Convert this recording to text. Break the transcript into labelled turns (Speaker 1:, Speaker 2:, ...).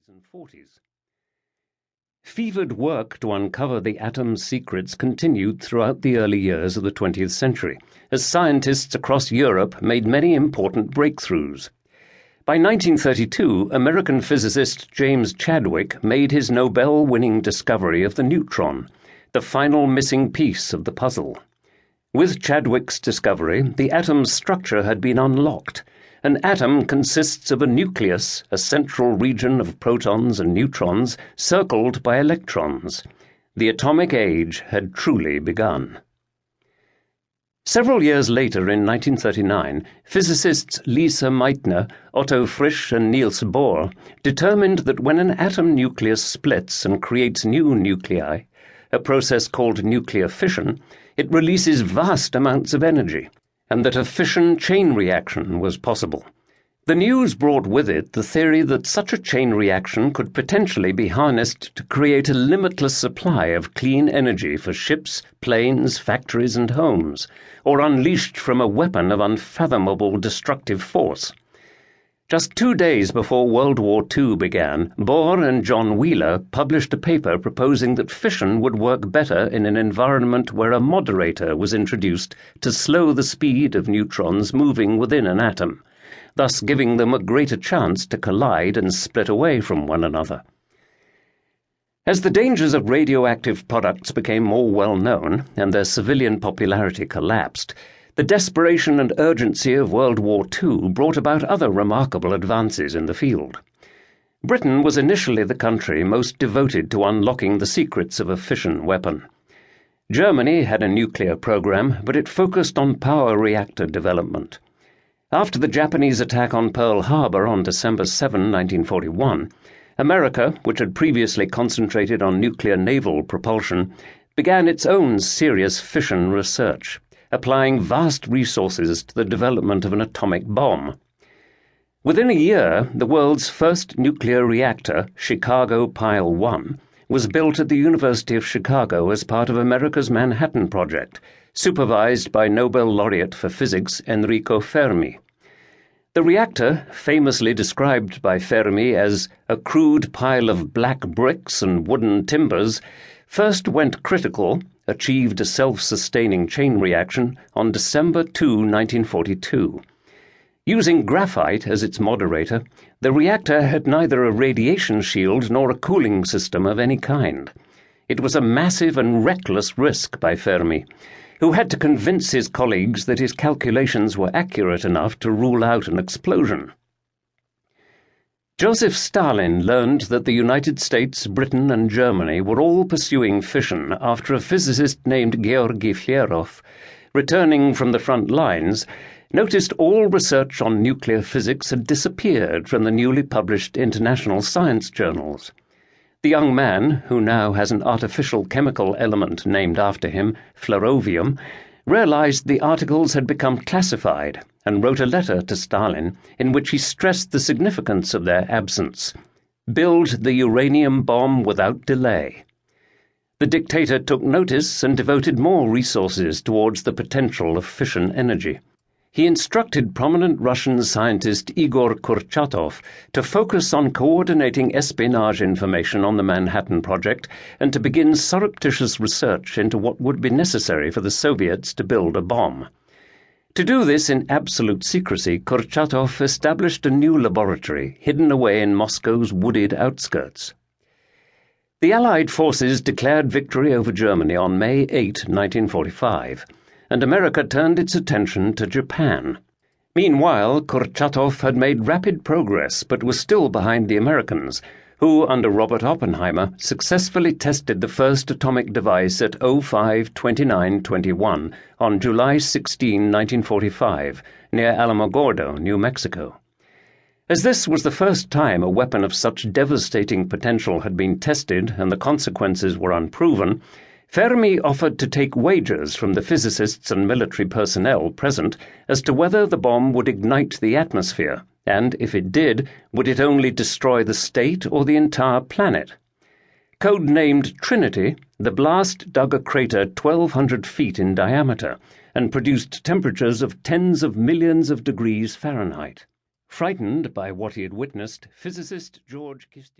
Speaker 1: and 40s. Fevered work to uncover the atom's secrets continued throughout the early years of the 20th century, as scientists across Europe made many important breakthroughs. By 1932, American physicist James Chadwick made his Nobel-winning discovery of the neutron, the final missing piece of the puzzle. With Chadwick's discovery, the atom's structure had been unlocked. An atom consists of a nucleus, a central region of protons and neutrons, circled by electrons. The atomic age had truly begun. Several years later, in 1939, physicists Lise Meitner, Otto Frisch, and Niels Bohr determined that when an atom nucleus splits and creates new nuclei, a process called nuclear fission, it releases vast amounts of energy, and that a fission chain reaction was possible. The news brought with it the theory that such a chain reaction could potentially be harnessed to create a limitless supply of clean energy for ships, planes, factories, and homes, or unleashed from a weapon of unfathomable destructive force. Just 2 days before World War II began, Bohr and John Wheeler published a paper proposing that fission would work better in an environment where a moderator was introduced to slow the speed of neutrons moving within an atom, thus giving them a greater chance to collide and split away from one another. As the dangers of radioactive products became more well known and their civilian popularity collapsed, the desperation and urgency of World War II brought about other remarkable advances in the field. Britain was initially the country most devoted to unlocking the secrets of a fission weapon. Germany had a nuclear program, but it focused on power reactor development. After the Japanese attack on Pearl Harbor on December 7, 1941, America, which had previously concentrated on nuclear naval propulsion, began its own serious fission research, applying vast resources to the development of an atomic bomb. Within a year, the world's first nuclear reactor, Chicago Pile 1, was built at the University of Chicago as part of America's Manhattan Project, supervised by Nobel laureate for physics Enrico Fermi. The reactor, famously described by Fermi as a crude pile of black bricks and wooden timbers, first went critical, achieved a self-sustaining chain reaction on December 2, 1942. Using graphite as its moderator, the reactor had neither a radiation shield nor a cooling system of any kind. It was a massive and reckless risk by Fermi, who had to convince his colleagues that his calculations were accurate enough to rule out an explosion. Joseph Stalin learned that the United States, Britain, and Germany were all pursuing fission after a physicist named Georgy Flerov, returning from the front lines, noticed all research on nuclear physics had disappeared from the newly published international science journals. The young man, who now has an artificial chemical element named after him, flerovium, realized the articles had become classified and wrote a letter to Stalin in which he stressed the significance of their absence. Build the uranium bomb without delay. The dictator took notice and devoted more resources towards the potential of fission energy. He instructed prominent Russian scientist Igor Kurchatov to focus on coordinating espionage information on the Manhattan Project and to begin surreptitious research into what would be necessary for the Soviets to build a bomb. To do this in absolute secrecy, Kurchatov established a new laboratory hidden away in Moscow's wooded outskirts. The Allied forces declared victory over Germany on May 8, 1945, and America turned its attention to Japan. Meanwhile, Kurchatov had made rapid progress but was still behind the Americans, who, under Robert Oppenheimer, successfully tested the first atomic device at 05-29-21 on July 16, 1945, near Alamogordo, New Mexico. As this was the first time a weapon of such devastating potential had been tested and the consequences were unproven, Fermi offered to take wagers from the physicists and military personnel present as to whether the bomb would ignite the atmosphere, and, if it did, would it only destroy the state or the entire planet. Codenamed Trinity, the blast dug a crater 1,200 feet in diameter and produced temperatures of tens of millions of degrees Fahrenheit. Frightened by what he had witnessed, physicist George Kisty